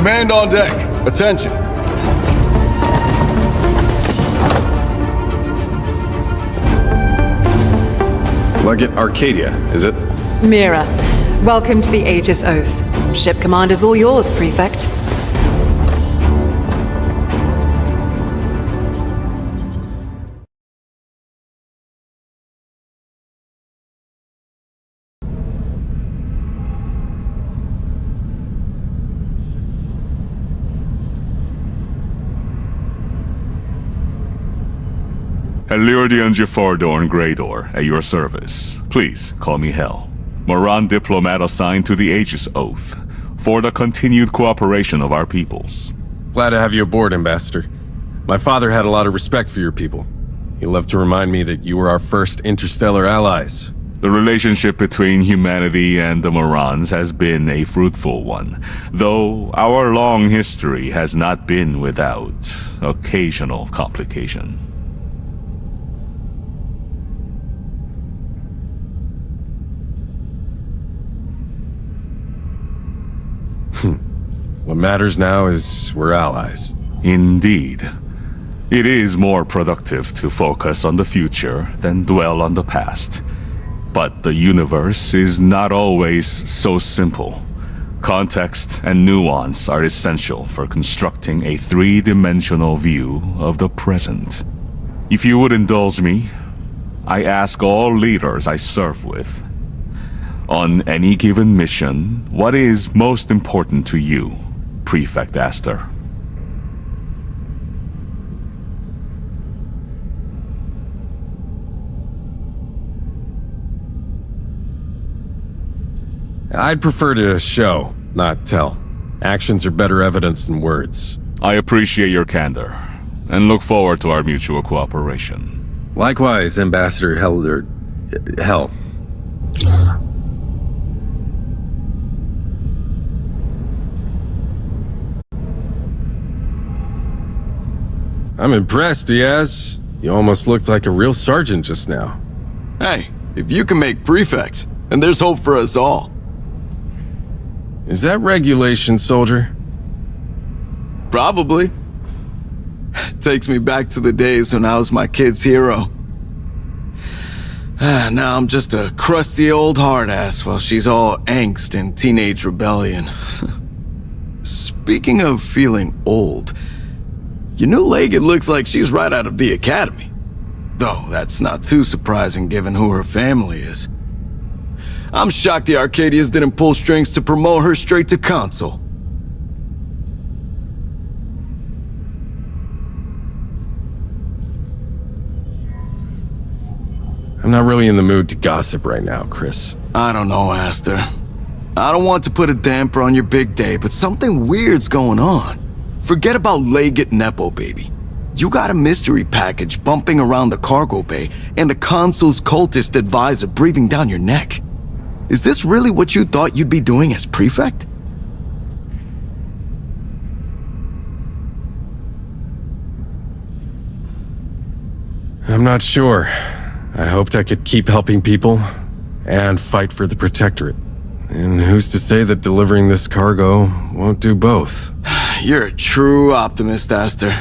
Command on deck. Attention. Legate Arcadia, is it? Mira, welcome to the Aegis Oath. Ship command is all yours, Prefect. Eluridian Jafardorn Greydor, at your service. Please, call me Hel. Moran diplomat assigned to the Aegis Oath, for the continued cooperation of our peoples. Glad to have you aboard, Ambassador. My father had a lot of respect for your people. He loved to remind me that you were our first interstellar allies. The relationship between humanity and the Morans has been a fruitful one, though our long history has not been without occasional complication. What matters now is we're allies. Indeed. It is more productive to focus on the future than dwell on the past. But the universe is not always so simple. Context and nuance are essential for constructing a three-dimensional view of the present. If you would indulge me, I ask all leaders I serve with, on any given mission, what is most important to you, Prefect Aster? I'd prefer to show, not tell. Actions are better evidence than words. I appreciate your candor, and look forward to our mutual cooperation. Likewise, Ambassador Hel. I'm impressed, Diaz. You almost looked like a real sergeant just now. Hey, if you can make Prefect, then there's hope for us all. Is that regulation, soldier? Probably. Takes me back to the days when I was my kid's hero. Now I'm just a crusty old hard-ass while she's all angst and teenage rebellion. Speaking of feeling old, your new Legate looks like she's right out of the academy. Though that's not too surprising given who her family is. I'm shocked the Arcadians didn't pull strings to promote her straight to consul. I'm not really in the mood to gossip right now, Chris. I don't know, Aster. I don't want to put a damper on your big day, but something weird's going on. Forget about Legate Nepo, baby. You got a mystery package bumping around the cargo bay and the consul's cultist advisor breathing down your neck. Is this really what you thought you'd be doing as Prefect? I'm not sure. I hoped I could keep helping people and fight for the Protectorate. And who's to say that delivering this cargo won't do both? You're a true optimist, Aster.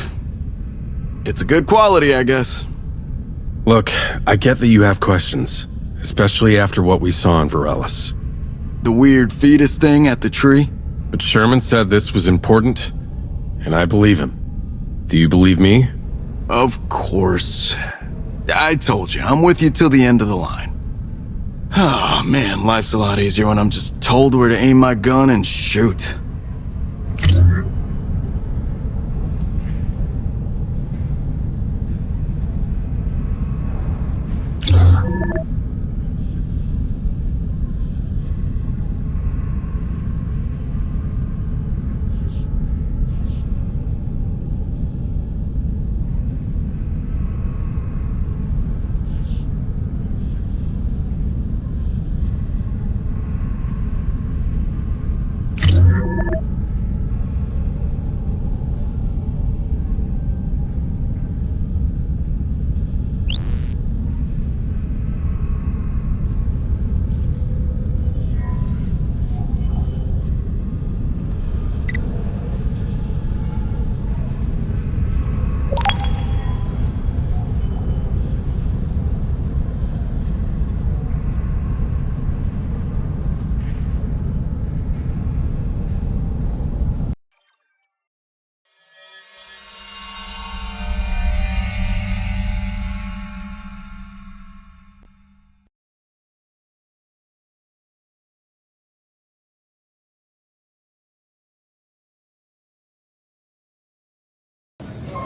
It's a good quality, I guess. Look, I get that you have questions, especially after what we saw in Varelis. The weird fetus thing at the tree? But Sherman said this was important, and I believe him. Do you believe me? Of course. I told you, I'm with you till the end of the line. Oh man, life's a lot easier when I'm just told where to aim my gun and shoot.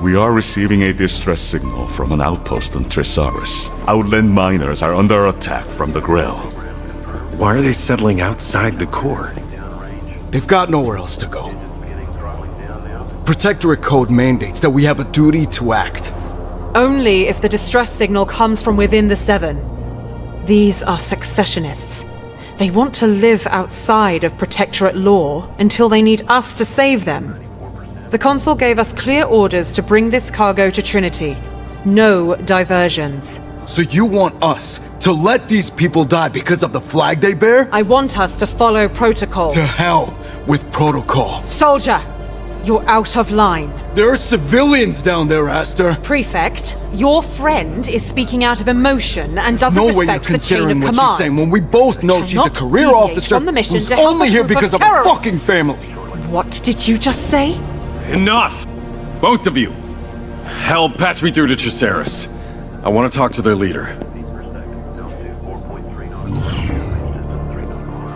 We are receiving a distress signal from an outpost on Trisaris. Outland miners are under attack from the Grill. Why are they settling outside the core? They've got nowhere else to go. Protectorate code mandates that we have a duty to act. Only if the distress signal comes from within the Seven. These are successionists. They want to live outside of Protectorate law until they need us to save them. The Consul gave us clear orders to bring this cargo to Trinity. No diversions. So you want us to let these people die because of the flag they bear? I want us to follow protocol. To hell with protocol. Soldier, you're out of line. There are civilians down there, Aster. Prefect, your friend is speaking out of emotion and doesn't No way you're respect the chain considering of what command. she's saying when we both know she's a Cannot career deviate officer from the mission who's to help only a here group of because of a terrorists. fucking family. What did you just say? Enough! Both of you! Hell, patch me through to Trisaris. I want to talk to their leader.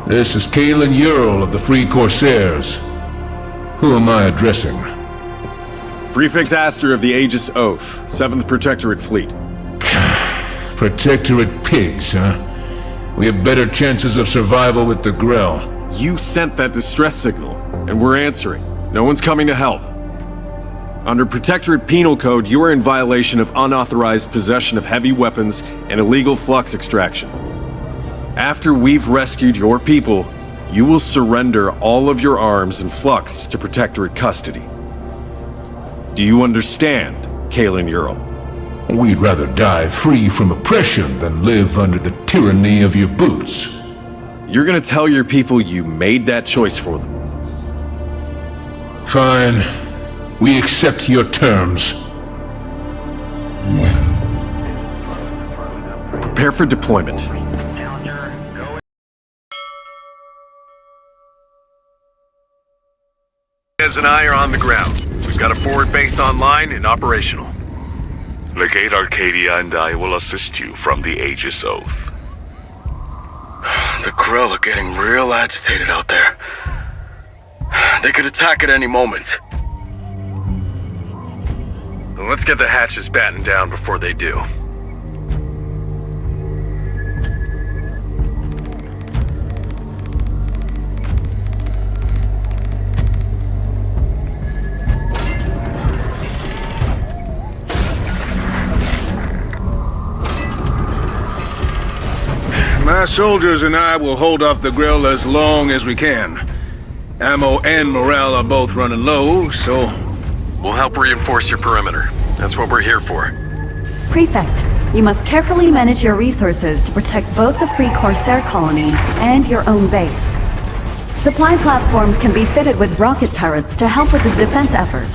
This is Kalen Ural of the Free Corsairs. Who am I addressing? Prefect Aster of the Aegis Oath, 7th Protectorate Fleet. Protectorate pigs, huh? We have better chances of survival with the Grell. You sent that distress signal, and we're answering. No one's coming to help. Under Protectorate Penal Code, you are in violation of unauthorized possession of heavy weapons and illegal flux extraction. After we've rescued your people, you will surrender all of your arms and flux to Protectorate custody. Do you understand, Kalen Ural? We'd rather die free from oppression than live under the tyranny of your boots. You're gonna tell your people you made that choice for them. Fine. We accept your terms. Prepare for deployment. Ez and I are on the ground. We've got a forward base online and operational. Legate Arcadia and I will assist you from the Aegis Oath. The Grill are getting real agitated out there. They could attack at any moment. Well, let's get the hatches battened down before they do. My soldiers and I will hold off the Grill as long as we can. Ammo and morale are both running low, so... We'll help reinforce your perimeter. That's what we're here for. Prefect, you must carefully manage your resources to protect both the Free Corsair colony and your own base. Supply platforms can be fitted with rocket turrets to help with the defense effort.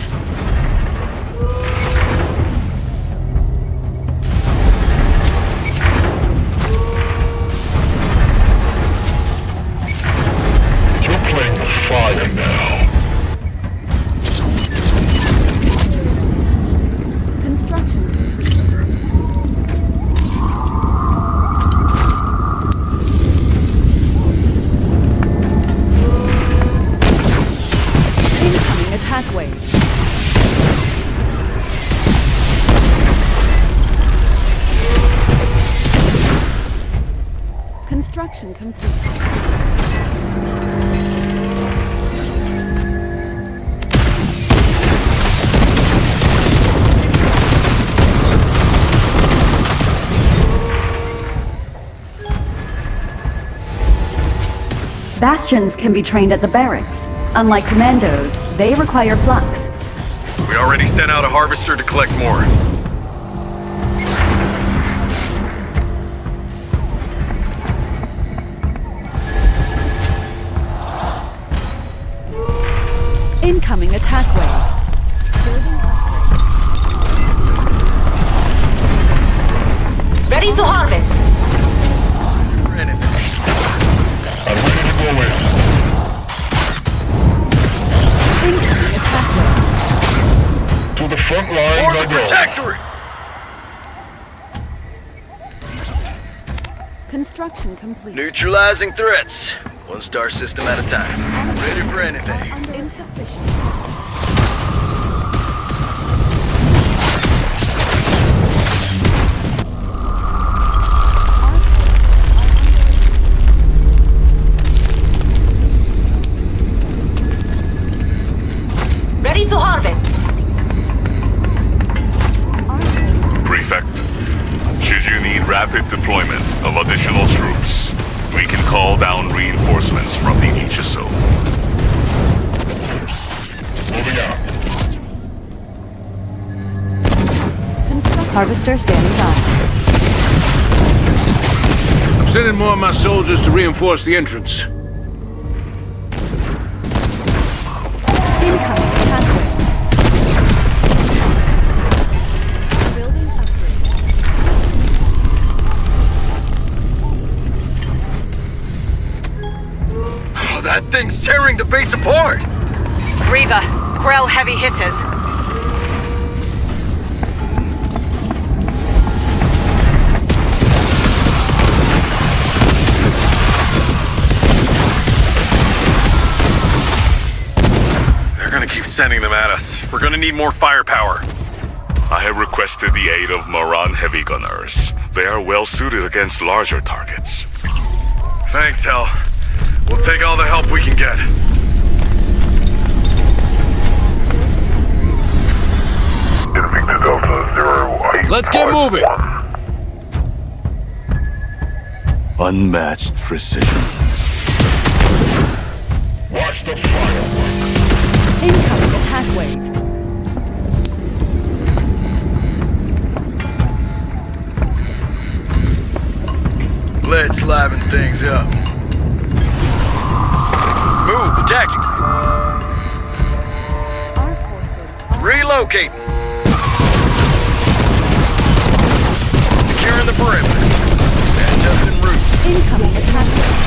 Construction complete. Bastions can be trained at the barracks. Unlike commandos, they require flux. We already sent out a harvester to collect more. Incoming attack wave. Ready to harvest. I'm ready to go in. Incoming attack wave. To the front lines I go. Protectorate! Construction complete. Neutralizing threats. One star system at a time. Ready for anything. Insufficient. to harvest. Prefect, should you need rapid deployment of additional troops, we can call down reinforcements from the HSO. Moving out. Harvester standing by. I'm sending more of my soldiers to reinforce the entrance. Incoming attack wave. Building upgrade. Oh, that thing's tearing the base apart! Reaver, Grell heavy hitters. Keep sending them at us. We're gonna need more firepower. I have requested the aid of Moran heavy gunners. They are well suited against larger targets. Thanks, Hel. We'll take all the help we can get. Let's get moving! Unmatched precision. Watch the fireworks. Incoming attack wave. Let's liven things up. Move, attacking. Our forces are Relocating. Securing the perimeter. And up en route. incoming attack wave.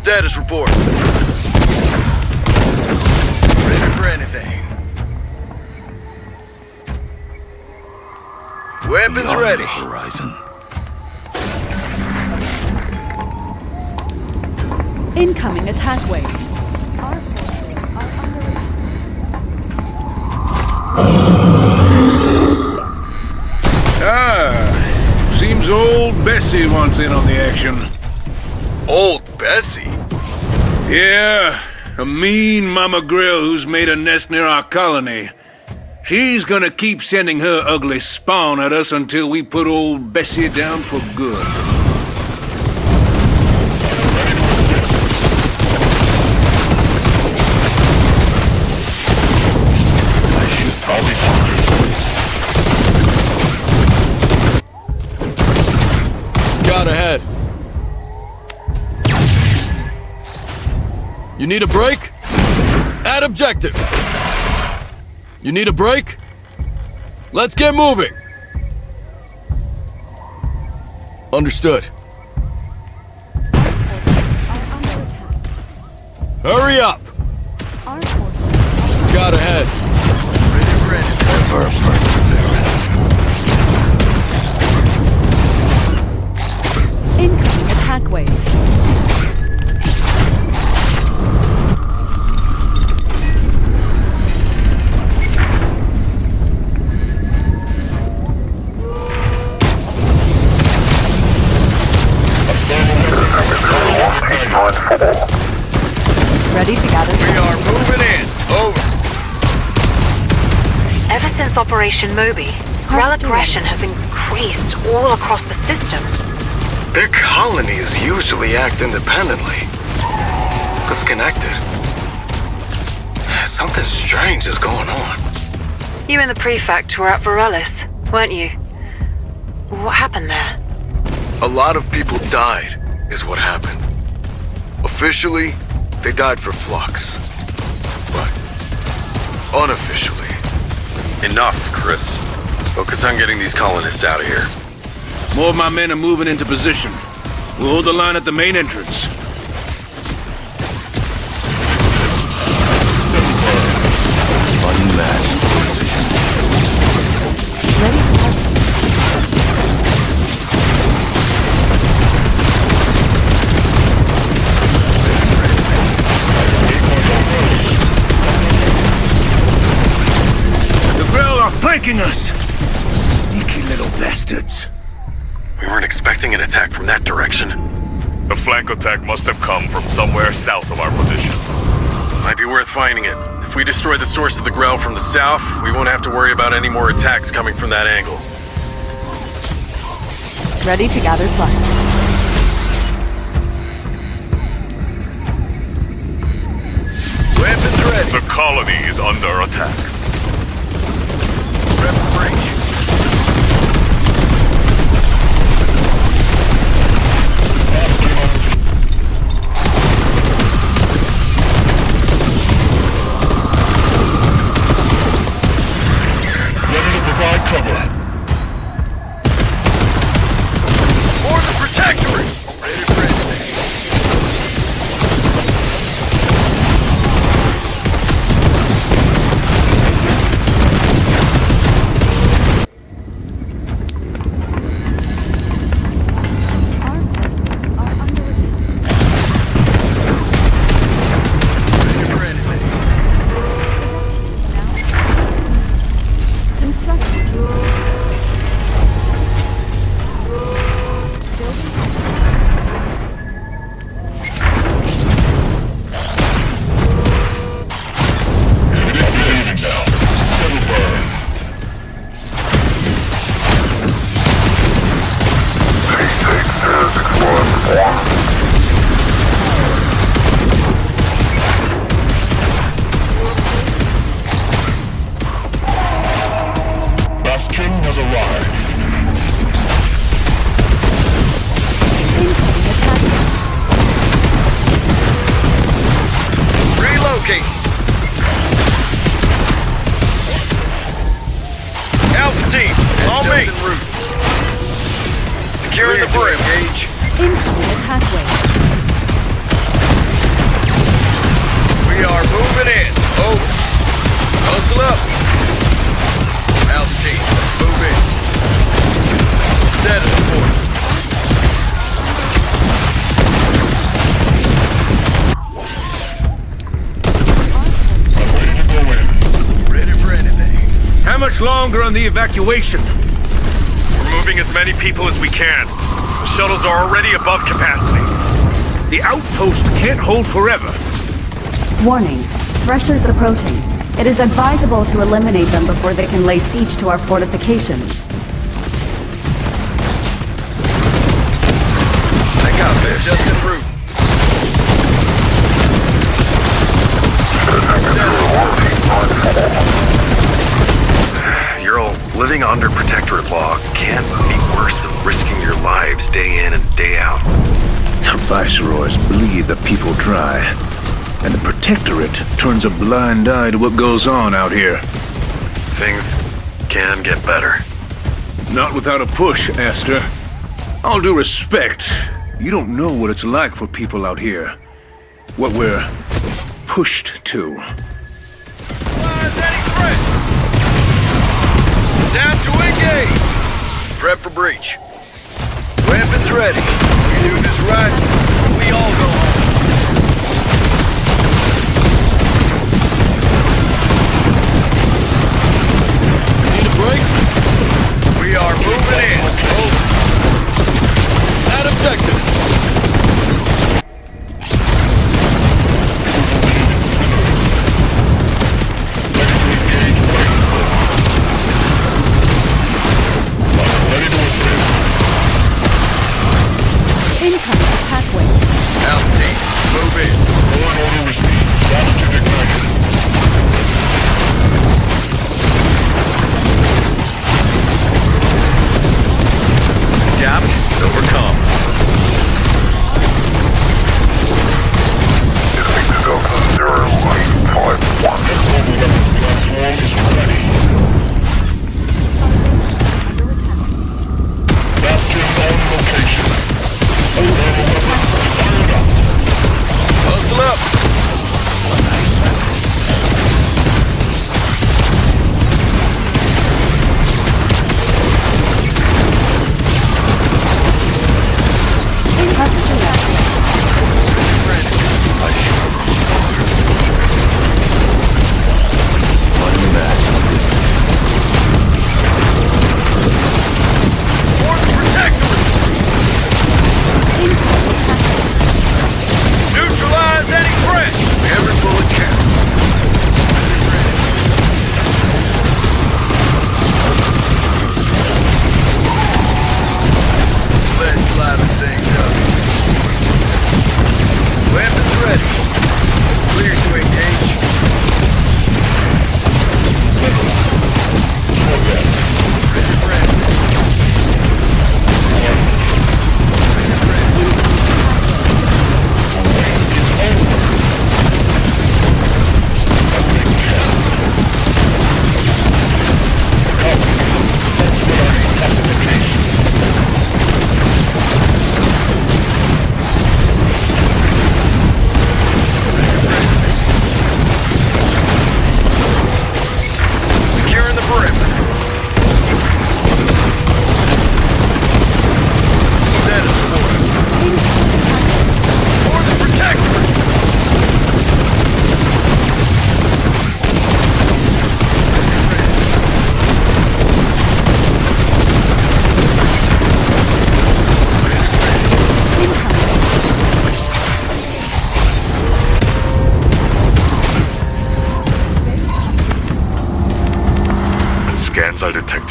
Status report. Ready for anything. Weapons Beyond ready. the horizon. Incoming attack wave. Our forces are under attack. Seems old Bessie wants in on the action. Old Bessie? Yeah, a mean Mama Grill who's made a nest near our colony. She's gonna keep sending her ugly spawn at us until we put old Bessie down for good. I should probably Scout ahead. You need a break? Add objective. You need a break? Let's get moving. Understood. Hurry up. Our forces Scout ahead. Ever perseverant. incoming attack wave. Ready to gather. We are moving in. Over. Ever since Operation Moby, Grell aggression has increased all across the system. Big colonies usually act independently. Disconnected. Something strange is going on. You and the Prefect were at Varellis, weren't you? What happened there? A lot of people died, is what happened. Officially, they died for flux. But unofficially... Enough, Chris. Focus on getting these colonists out of here. More of my men are moving into position. We'll hold the line at the main entrance. Unmatched precision. Ready to harvest. The Grell are flanking us! Sneaky little bastards. We weren't expecting an attack from that direction. The flank attack must have come from somewhere south of our position. Might be worth finding it. If we destroy the source of the growl from the south, we won't have to worry about any more attacks coming from that angle. Ready to gather flux. Weapons ready. The colony is under attack. Prep for breach. Ready to provide cover. For the Protectorate! Ready for anything. Bastion has arrived. Relocate! Alpha team, on me! Securing the bridge. Engage. Incoming attack wave. We are moving in. Over. Hustle up. Alpha team, move in. Set it for I'm ready to go in. ready for anything. How much longer on the evacuation? We're moving as many people as we can. The shuttles are already above capacity. The outpost can't hold forever. Warning. Threshers approaching. It is advisable to eliminate them before they can lay siege to our fortifications. I got this. Just en route. You're all living under Protectorate law can't be worse than risking your lives day in and day out. Viceroys bleed the people dry, and the Protectorate turns a blind eye to what goes on out here. Things can get better. Not without a push, Aster. All due respect, you don't know what it's like for people out here. What we're pushed to. Any threat? Down to engage. Prep for breach. Weapons ready. You do this right, we all go home. Need a break? We are moving in. Over. That objective. Incoming attack wave. Alpha team, move in. Order received. Bastion ignited. Adapt, overcome. Platform is ready. Bastion on location. Hustle up.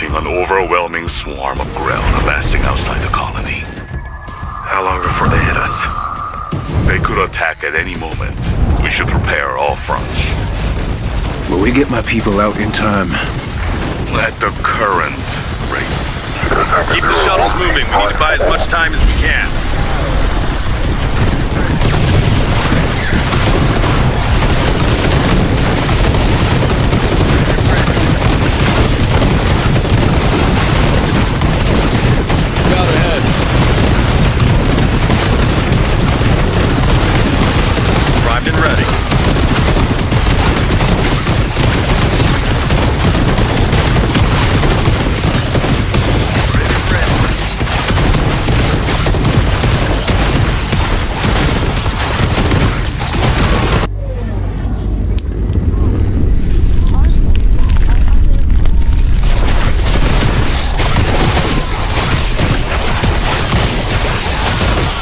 watching an overwhelming swarm of Grell amassing outside the colony. How long before they hit us? They could attack at any moment. We should prepare all fronts. Will we get my people out in time? Let the current rate. Keep the shuttles moving. We need to buy as much time as we can. Primed and ready.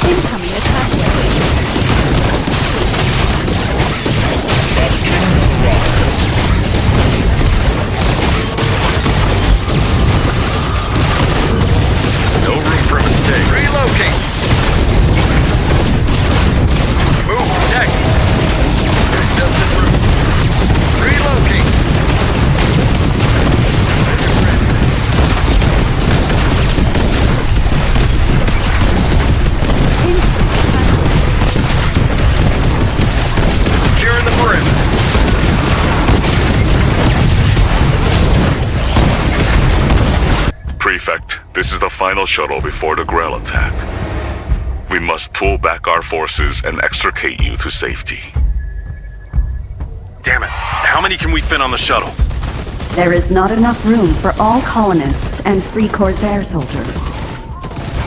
Incoming attack wave. No room for a mistake. Relocate! Move, check! There's just this room. Relocate! Securing the perimeter. Prefect, this is the final shuttle before the Grell attack. We must pull back our forces and extricate you to safety. Damn it. How many can we fit on the shuttle? There is not enough room for all colonists and free Corsair soldiers.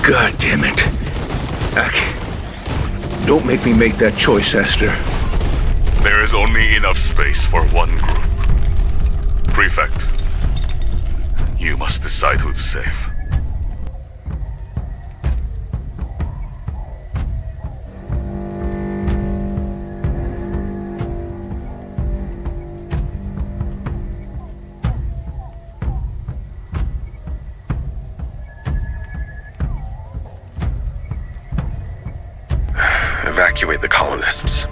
God damn it. Don't make me make that choice, Esther. There is only enough space for one group. Prefect, you must decide who to save. Evacuate the colonists.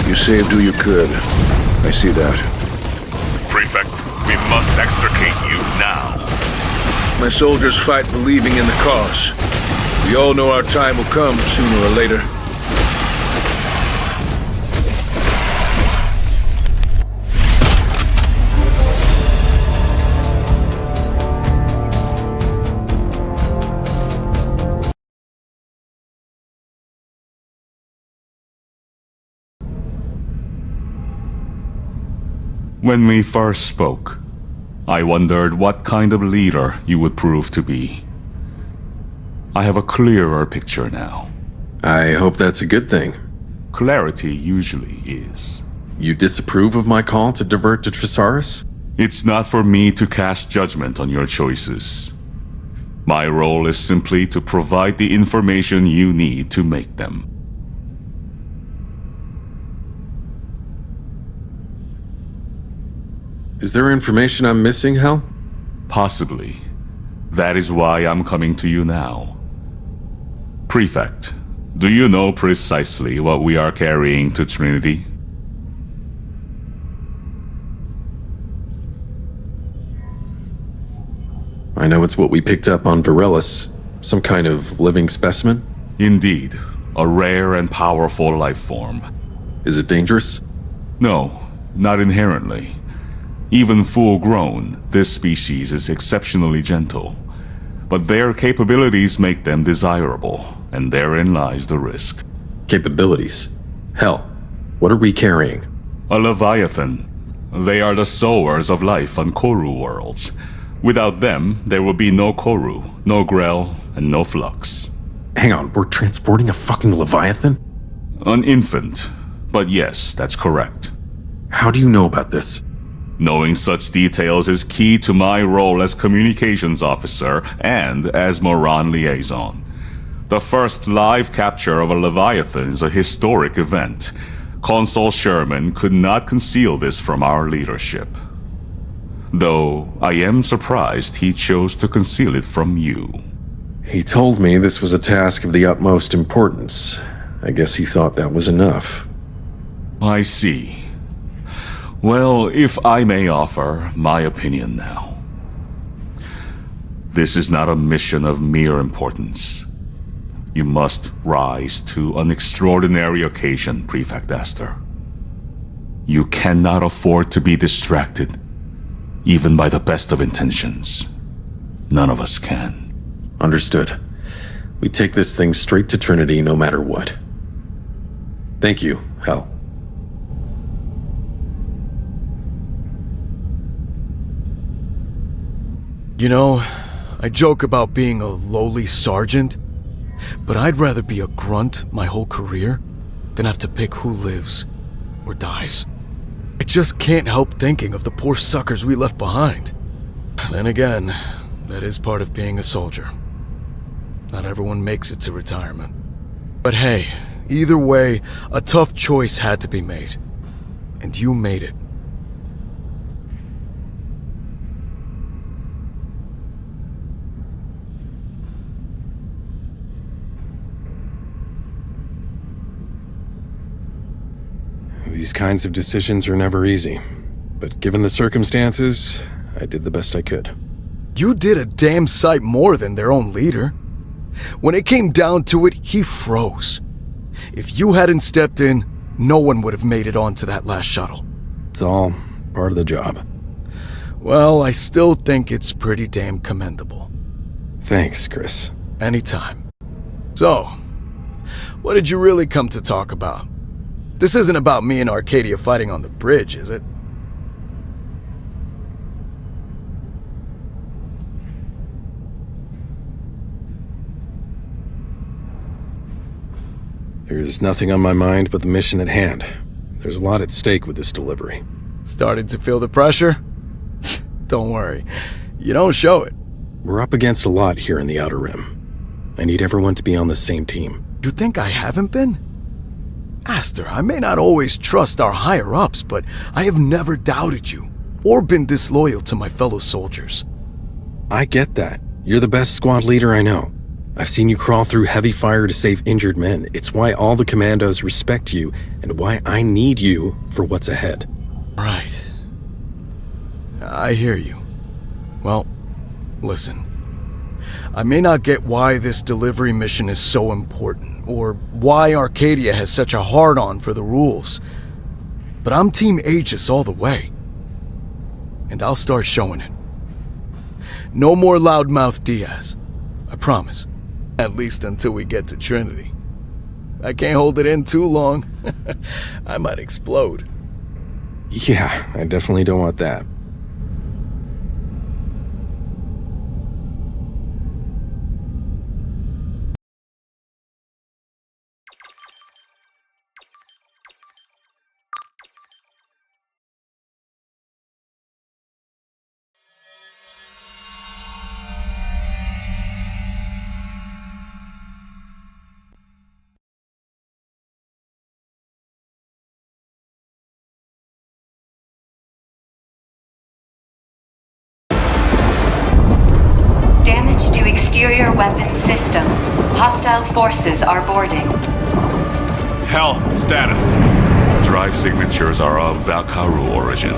You saved who you could. I see that. Prefect, we must extricate you now. My soldiers fight believing in the cause. We all know our time will come sooner or later. When we first spoke, I wondered what kind of leader you would prove to be. I have a clearer picture now. I hope that's a good thing. Clarity usually is. You disapprove of my call to divert to Tresaris? It's not for me to cast judgment on your choices. My role is simply to provide the information you need to make them. Is there information I'm missing, Hel? Possibly. That is why I'm coming to you now. Prefect, do you know precisely what we are carrying to Trinity? I know it's what we picked up on Varellus. Some kind of living specimen? Indeed. A rare and powerful life form. Is it dangerous? No, not inherently. Even full-grown, this species is exceptionally gentle. But their capabilities make them desirable, and therein lies the risk. Capabilities? Hel, what are we carrying? A Leviathan. They are the sowers of life on Koru worlds. Without them, there will be no Koru, no Grell, and no Flux. Hang on, we're transporting a fucking Leviathan? An infant. But yes, that's correct. How do you know about this? Knowing such details is key to my role as communications officer and as Moran liaison. The first live capture of a Leviathan is a historic event. Consul Sherman could not conceal this from our leadership. Though I am surprised he chose to conceal it from you. He told me this was a task of the utmost importance. I guess he thought that was enough. I see. Well, if I may offer my opinion now. This is not a mission of mere importance. You must rise to an extraordinary occasion, Prefect Astor. You cannot afford to be distracted, even by the best of intentions. None of us can. Understood. We take this thing straight to Trinity no matter what. Thank you, Hel. You know, I joke about being a lowly sergeant, but I'd rather be a grunt my whole career than have to pick who lives or dies. I just can't help thinking of the poor suckers we left behind. Then again, that is part of being a soldier. Not everyone makes it to retirement. But hey, either way, a tough choice had to be made. And you made it. These kinds of decisions are never easy. But given the circumstances, I did the best I could. You did a damn sight more than their own leader. When it came down to it, he froze. If you hadn't stepped in, no one would have made it onto that last shuttle. It's all part of the job. Well, I still think it's pretty damn commendable. Thanks, Chris. Anytime. So, what did you really come to talk about? This isn't about me and Arcadia fighting on the bridge, is it? There's nothing on my mind but the mission at hand. There's a lot at stake with this delivery. Started to feel the pressure? Don't worry. You don't show it. We're up against a lot here in the Outer Rim. I need everyone to be on the same team. You think I haven't been? Astor, I may not always trust our higher-ups, but I have never doubted you, or been disloyal to my fellow soldiers. I get that. You're the best squad leader I know. I've seen you crawl through heavy fire to save injured men. It's why all the commandos respect you, and why I need you for what's ahead. Right. I hear you. Well, listen. I may not get why this delivery mission is so important, or why Arcadia has such a hard-on for the rules, but I'm Team Aegis all the way. And I'll start showing it. No more loudmouth Diaz. I promise. At least until we get to Trinity. I can't hold it in too long. I might explode. Yeah, I definitely don't want that. weapon systems. Hostile forces are boarding. Hell, status. Drive signatures are of Valkaru origin.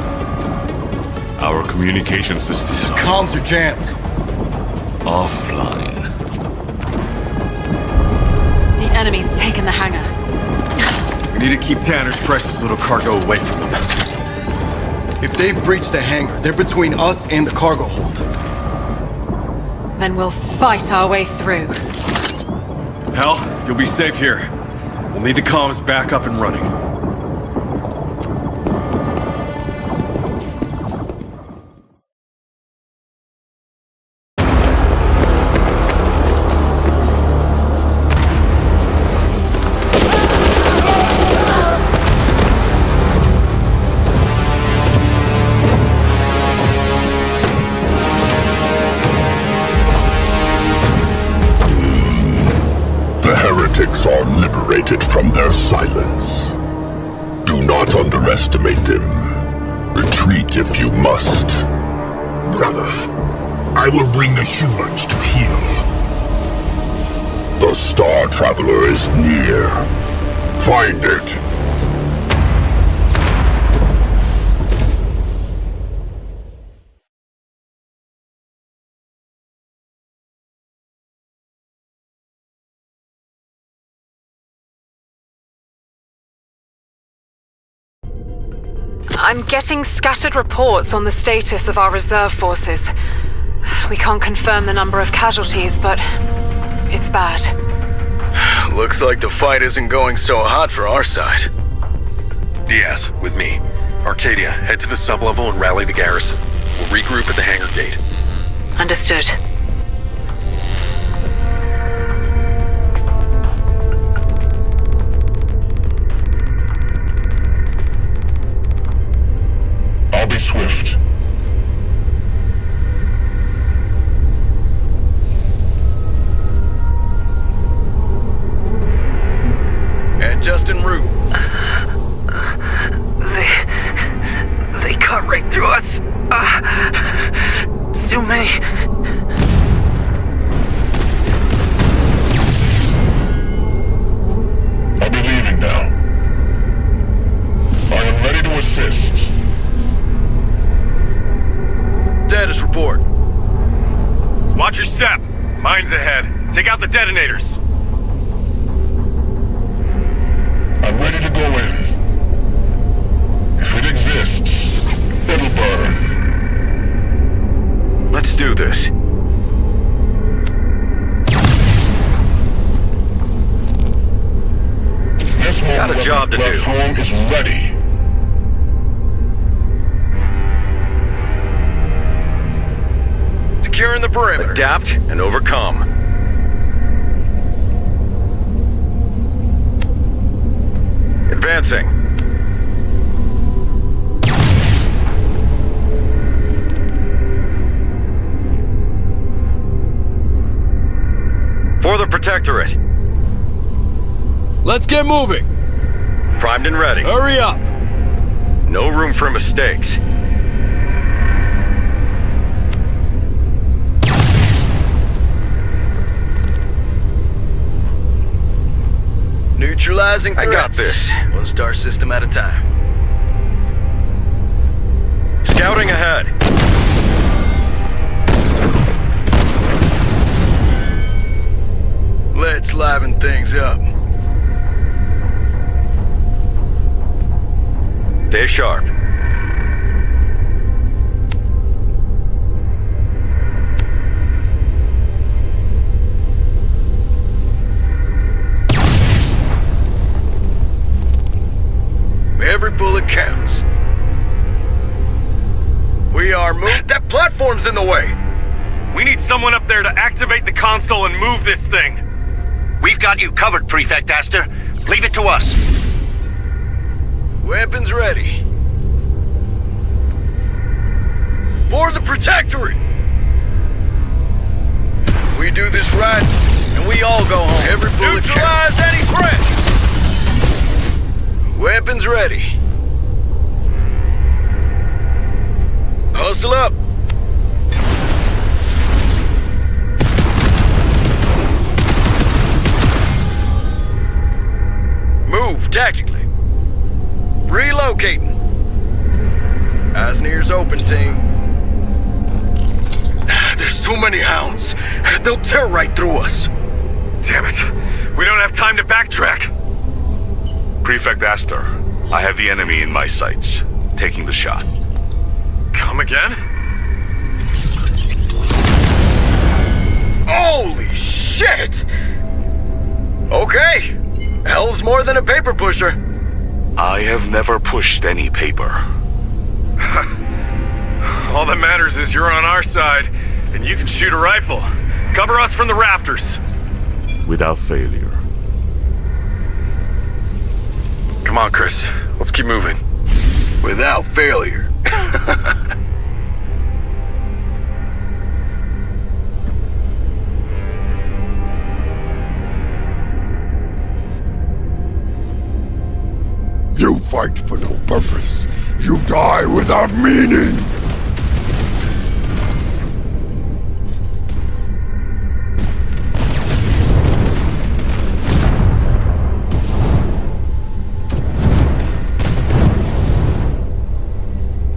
Our communication systems are Comms are jammed. offline. The enemy's taken the hangar. We need to keep Tanner's precious little cargo away from them. If they've breached the hangar, they're between us and the cargo hold. Then we'll fight our way through. Hell, you'll be safe here. We'll need the comms back up and running. Are liberated from their silence. Do not underestimate them. Retreat if you must. Brother, I will bring the humans to heal. The Star Traveler is near. Find it. I'm getting scattered reports on the status of our reserve forces. We can't confirm the number of casualties, but it's bad. Looks like the fight isn't going so hot for our side. Diaz, with me. Arcadia, head to the sublevel and rally the garrison. We'll regroup at the hangar gate. Understood. I'll be swift. And just en route. They cut right through us. So many. I'll be leaving now. I am ready to assist. Status report. Watch your step. Mine's ahead. Take out the detonators. I'm ready to go in. If it exists, it'll burn. Let's do this. This Got a job to do. platform is ready. Securing the perimeter. Adapt and overcome. Advancing. For the Protectorate. Let's get moving! Primed and ready. Hurry up! No room for mistakes. Neutralizing threats. I got this. One star system at a time. Scouting ahead. Let's liven things up. Stay sharp. Every bullet counts. We are moving. That platform's in the way. We need someone up there to activate the console and move this thing. We've got you covered, Prefect Aster. Leave it to us. Weapons ready. For the Protectorate. We do this right, and we all go home. Every bullet Neutralize counts. any threats! Weapons ready. Hustle up. spectacularly. Relocating. Eyes and ears open, team. There's too many hounds. They'll tear right through us. Damn it. We don't have time to backtrack. Prefect Astor, I have the enemy in my sights. Taking the shot. Come again? Holy shit! Okay. Hell's more than a paper pusher. I have never pushed any paper. All that matters is you're on our side, and you can shoot a rifle. Cover us from the rafters. Without failure. Come on, Chris. Let's keep moving. Without failure. You fight for no purpose. You die without meaning.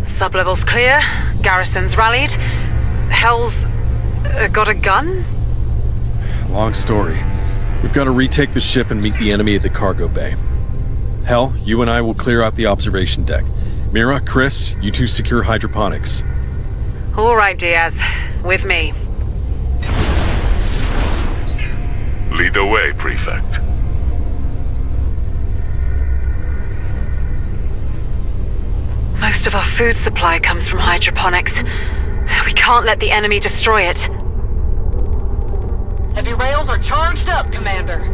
Sub-level's clear, garrison's rallied. Hell's got a gun? Long story. We've got to retake the ship and meet the enemy at the cargo bay. Hell, you and I will clear out the observation deck. Mira, Chris, you two secure hydroponics. All right, Diaz. With me. Lead the way, Prefect. Most of our food supply comes from hydroponics. We can't let the enemy destroy it. Heavy rails are charged up, Commander.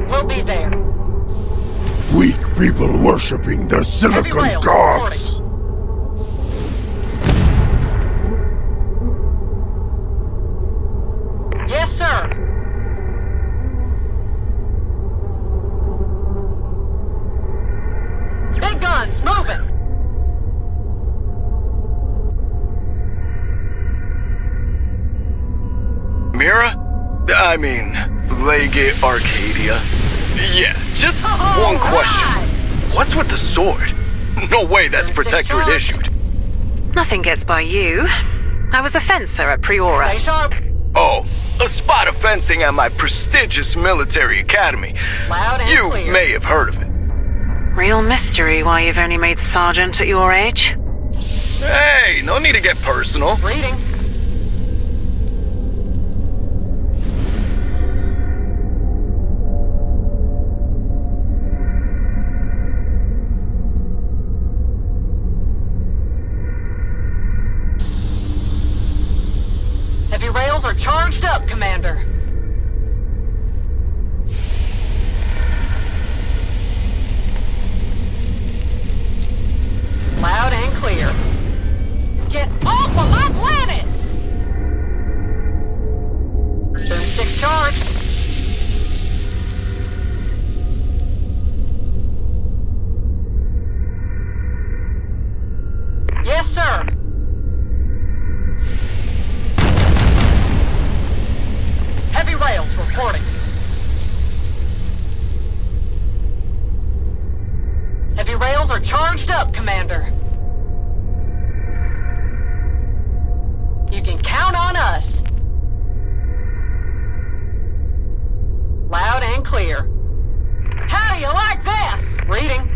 We'll be there. Weak people worshipping their silicon gods. Yes, sir. Big guns, moving. Mira? I mean, Legate Arcadia. Yeah, just one question. What's with the sword? No way that's Protectorate issued. Nothing gets by you. I was a fencer at Priora. Stay sharp. Oh, a spot of fencing at my prestigious military academy. Loud and You clear. may have heard of it. Real mystery why you've only made sergeant at your age. Hey, no need to get personal. Reading. Heavy rails are charged up, Commander. Loud and clear. Get off of my planet! Boom 6 charged. Yes, sir. Heavy rails reporting. Heavy rails are charged up, Commander. You can count on us. Loud and clear. How do you like this? Reading.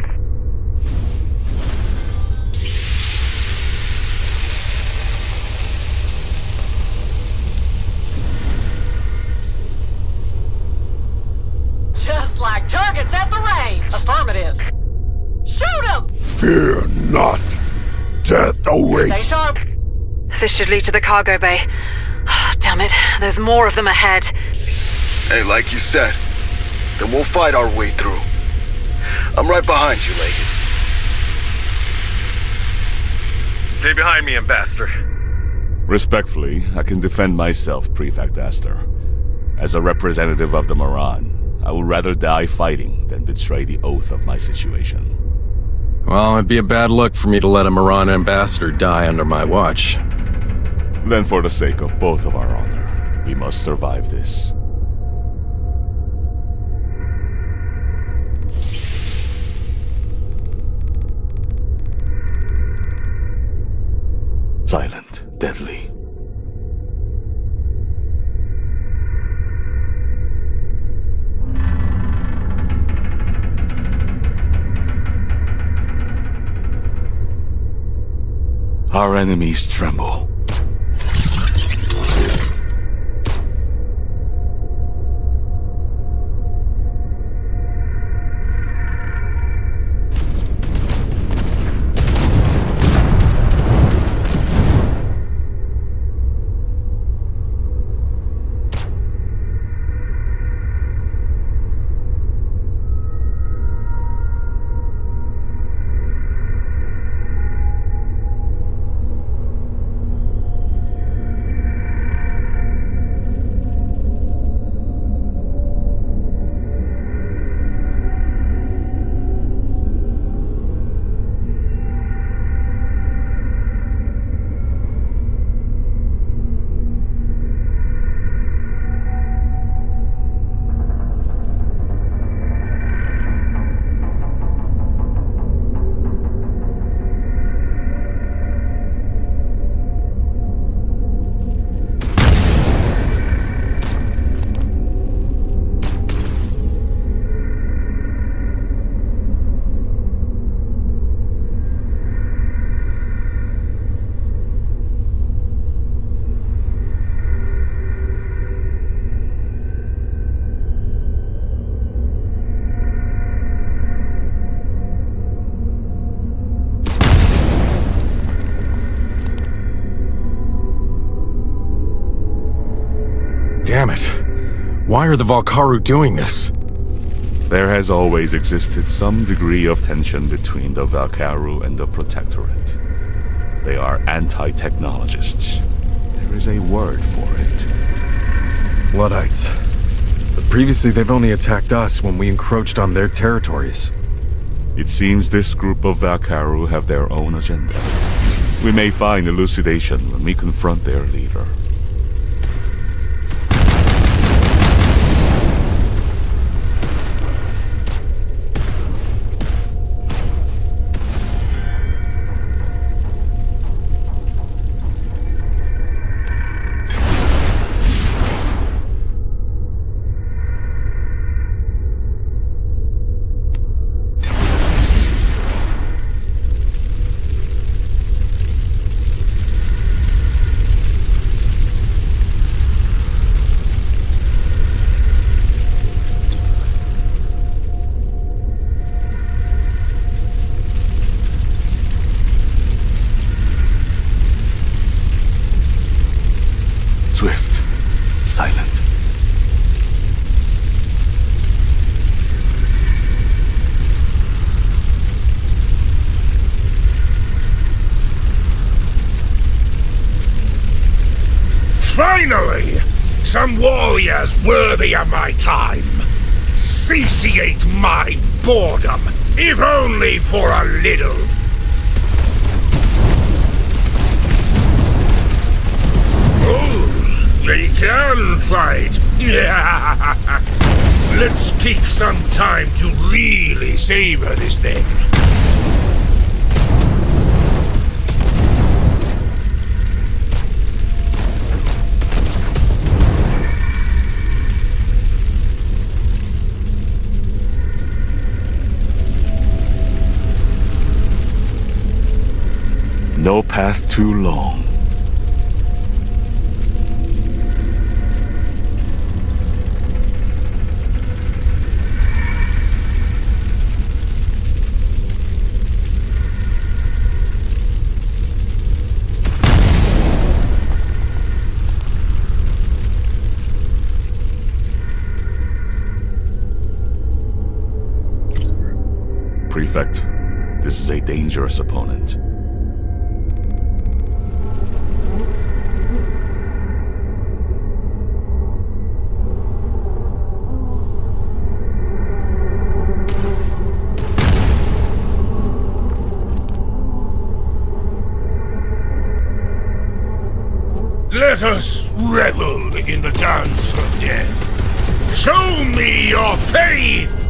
Just like targets at the range. Affirmative. Shoot 'em! Fear not. Death awaits. Stay sharp. This should lead to the cargo bay. Damn it, there's more of them ahead. Hey, like you said, then we'll fight our way through. I'm right behind you, Legate. Stay behind me, Ambassador. Respectfully, I can defend myself, Prefect Astor. As a representative of the Moran, I would rather die fighting than betray the oath of my situation. Well, it'd be a bad look for me to let a Moran ambassador die under my watch. Then for the sake of both of our honor, we must survive this. Silent, deadly. Our enemies tremble. Damn it. Why are the Valkaru doing this? There has always existed some degree of tension between the Valkaru and the Protectorate. They are anti-technologists. There is a word for it. Luddites. But previously they've only attacked us when we encroached on their territories. It seems this group of Valkaru have their own agenda. We may find elucidation when we confront their leader. Swift, silent. Finally! Some warriors worthy of my time. Satiate my boredom, if only for a little. They can fight. Let's take some time to really savor this thing. No path too long. Prefect, this is a dangerous opponent. Let us revel in the dance of death. Show me your faith!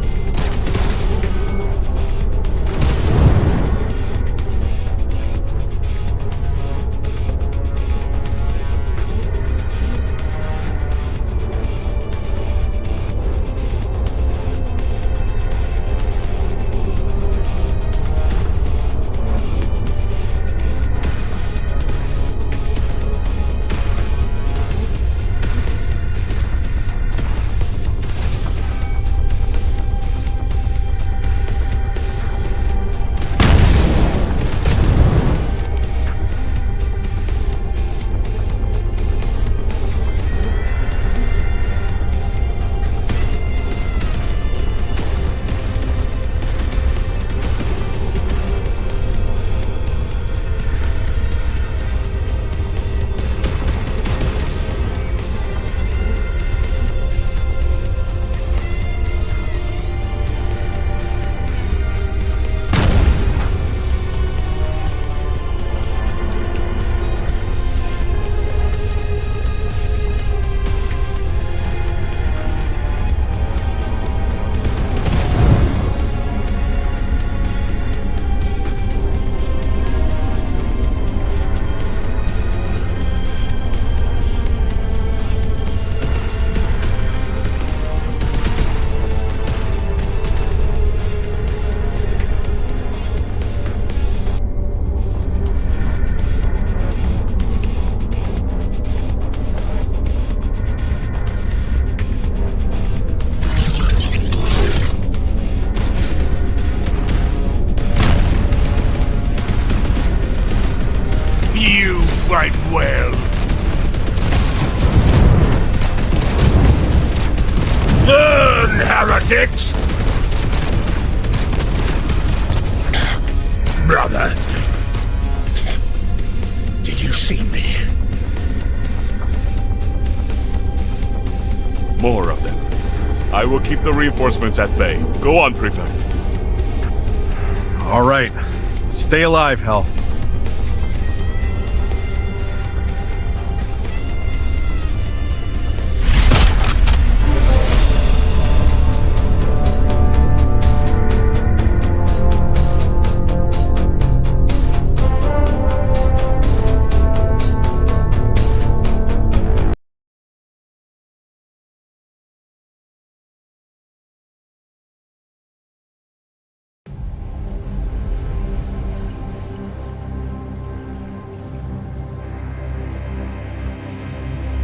Fight well. Burn, heretics! Brother, did you see me? More of them. I will keep the reinforcements at bay. Go on, Prefect. All right. Stay alive, Hel.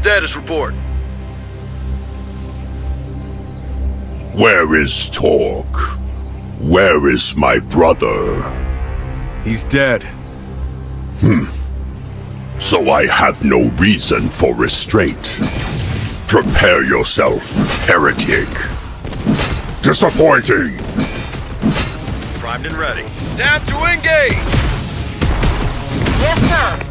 Status report. Where is Torque? Where is my brother? He's dead. So I have no reason for restraint. Prepare yourself, heretic. Disappointing! Primed and ready. Down to engage! Yes, sir.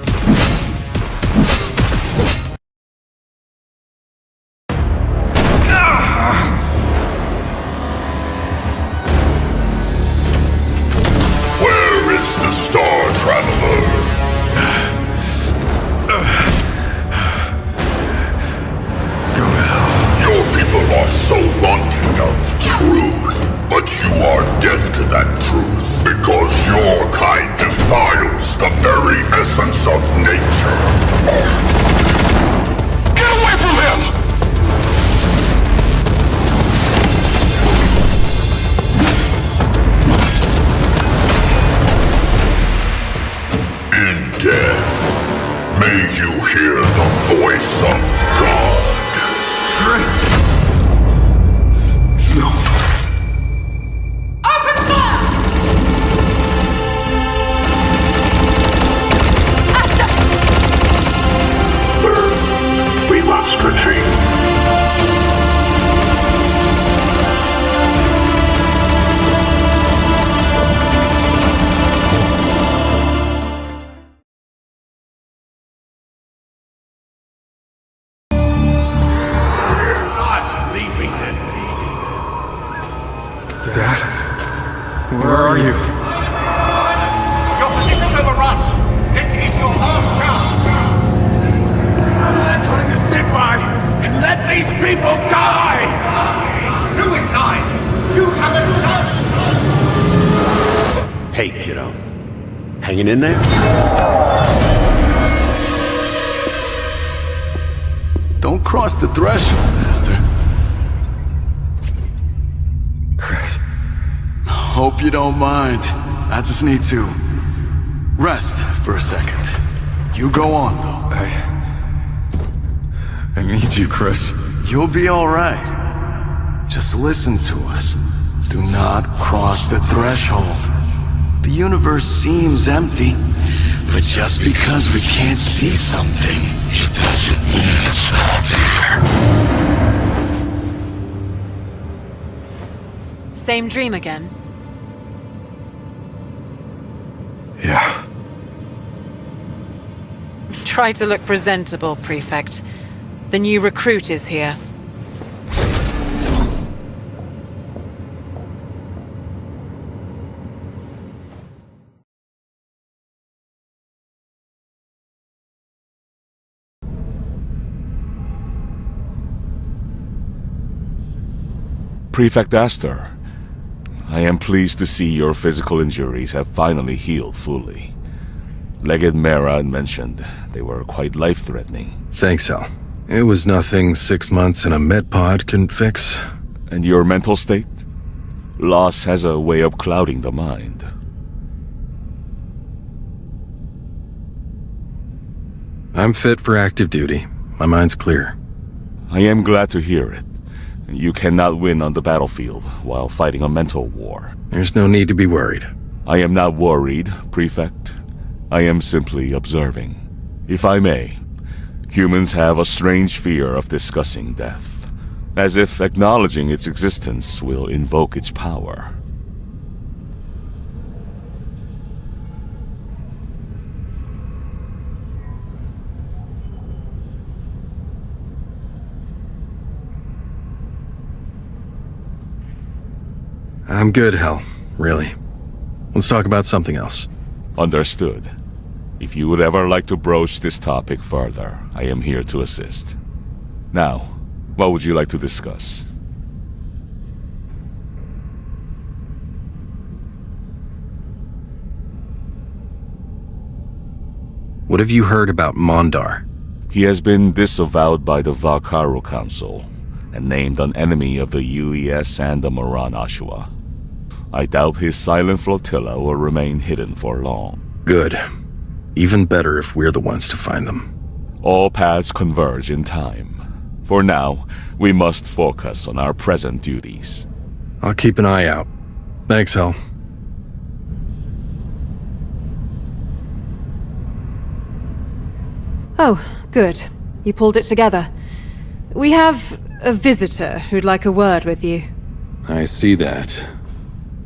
Where is the Star Traveler? Go to hell. Your people are so wanting of truth, but you are deaf to that truth because your kind defiles the very essence of nature. Get away from him! In death, may you hear the voice of God. No. Open fire! We must retreat. Dad? Where are you? Your position's overrun. This is your last chance. Hey, kiddo. Hanging in there? Don't cross the threshold, Esther. Chris. Hope you don't mind. I just need to rest for a second. You go on, though. I need you, Chris. You'll be all right. Just listen to us. Do not cross the threshold. The universe seems empty, but just because we can't see something, it doesn't mean it's not there. Same dream again? Yeah. Try to look presentable, Prefect. The new recruit is here. Prefect Astor, I am pleased to see your physical injuries have finally healed fully. Legate Mera mentioned they were quite life-threatening. Thanks, Hel. It was nothing 6 months in a med pod couldn't fix. And your mental state? Loss has a way of clouding the mind. I'm fit for active duty. My mind's clear. I am glad to hear it. You cannot win on the battlefield while fighting a mental war. There's no need to be worried. I am not worried, Prefect. I am simply observing. If I may, humans have a strange fear of discussing death, as if acknowledging its existence will invoke its power. I'm good, Hel. Really. Let's talk about something else. Understood. If you would ever like to broach this topic further, I am here to assist. Now, what would you like to discuss? What have you heard about Mondar? He has been disavowed by the Valkyro Council and named an enemy of the UES and the Moran Ashua. I doubt his silent flotilla will remain hidden for long. Good. Even better if we're the ones to find them. All paths converge in time. For now, we must focus on our present duties. I'll keep an eye out. Thanks, Hel. Oh, good. You pulled it together. We have a visitor who'd like a word with you. I see that.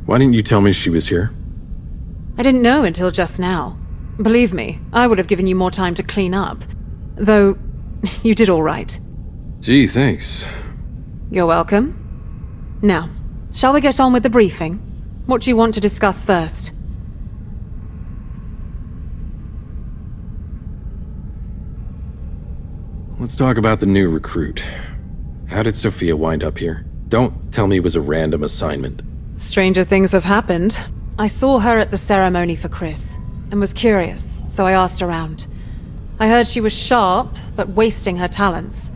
Why didn't you tell me she was here? I didn't know until just now. Believe me, I would have given you more time to clean up. Though, you did all right. Gee, thanks. You're welcome. Now, shall we get on with the briefing? What do you want to discuss first? Let's talk about the new recruit. How did Sophia wind up here? Don't tell me it was a random assignment. Stranger things have happened. I saw her at the ceremony for Chris, and was curious, so I asked around. I heard she was sharp, but wasting her talents.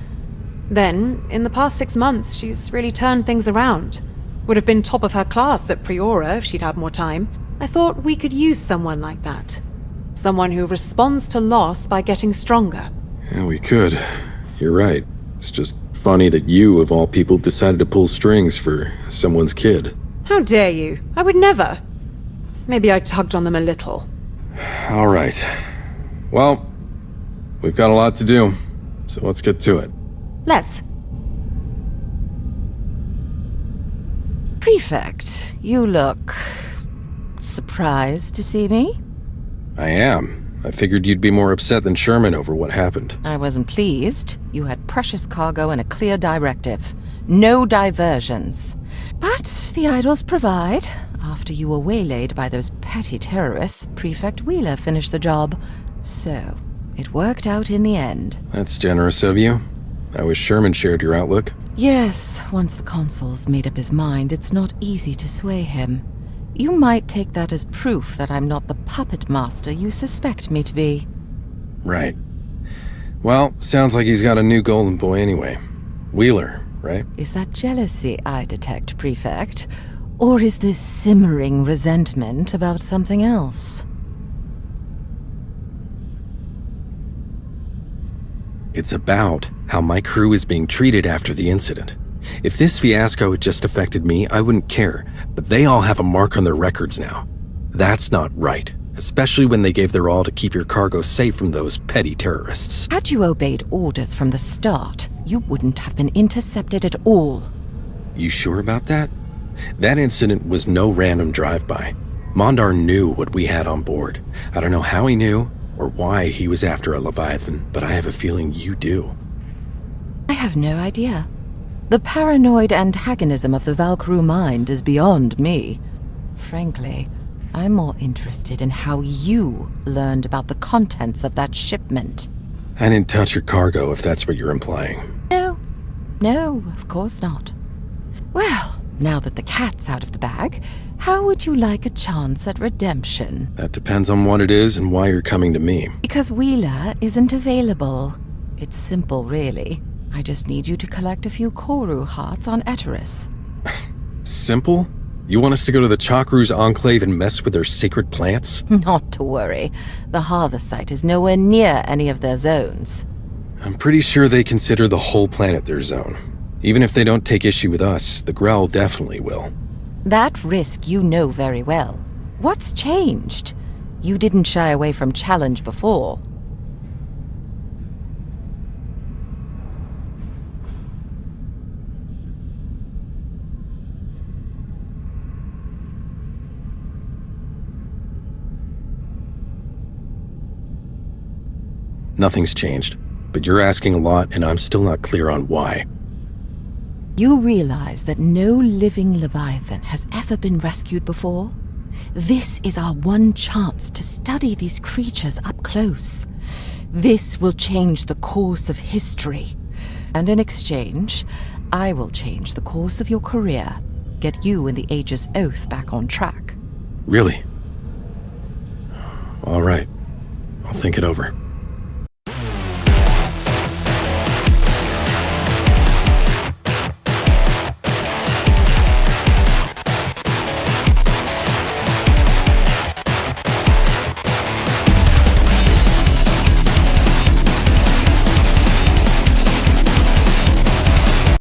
Then, in the past 6 months, she's really turned things around. Would have been top of her class at Priora if she'd had more time. I thought we could use someone like that. Someone who responds to loss by getting stronger. Yeah, we could. You're right. It's just funny that you, of all people, decided to pull strings for someone's kid. How dare you? I would never. Maybe I tugged on them a little. All right. Well, we've got a lot to do, so let's get to it. Let's. Prefect, you look surprised to see me? I am. I figured you'd be more upset than Sherman over what happened. I wasn't pleased. You had precious cargo and a clear directive. No diversions. But the idols provide. After you were waylaid by those petty terrorists, Prefect Wheeler finished the job. So, it worked out in the end. That's generous of you. I wish Sherman shared your outlook. Yes, once the consul's made up his mind, it's not easy to sway him. You might take that as proof that I'm not the puppet master you suspect me to be. Right. Well, sounds like he's got a new golden boy anyway. Wheeler, right? Is that jealousy I detect, Prefect? Or is this simmering resentment about something else? It's about how my crew is being treated after the incident. If this fiasco had just affected me, I wouldn't care, but they all have a mark on their records now. That's not right, especially when they gave their all to keep your cargo safe from those petty terrorists. Had you obeyed orders from the start, you wouldn't have been intercepted at all. You sure about that? That incident was no random drive-by. Mondar knew what we had on board. I don't know how he knew, or why he was after a Leviathan, but I have a feeling you do. I have no idea. The paranoid antagonism of the Valkyrie mind is beyond me. Frankly, I'm more interested in how you learned about the contents of that shipment. I didn't touch your cargo, if that's what you're implying. No, of course not. Well, now that the cat's out of the bag, how would you like a chance at redemption? That depends on what it is and why you're coming to me. Because Wheeler isn't available. It's simple, really. I just need you to collect a few Koru hearts on Eteris. Simple? You want us to go to the Chakru's enclave and mess with their sacred plants? Not to worry. The harvest site is nowhere near any of their zones. I'm pretty sure they consider the whole planet their zone. Even if they don't take issue with us, the Grell definitely will. That risk you know very well. What's changed? You didn't shy away from challenge before. Nothing's changed, but you're asking a lot and I'm still not clear on why. You realize that no living Leviathan has ever been rescued before? This is our one chance to study these creatures up close. This will change the course of history. And in exchange, I will change the course of your career. Get you and the Aegis Oath back on track. Really? All right. I'll think it over.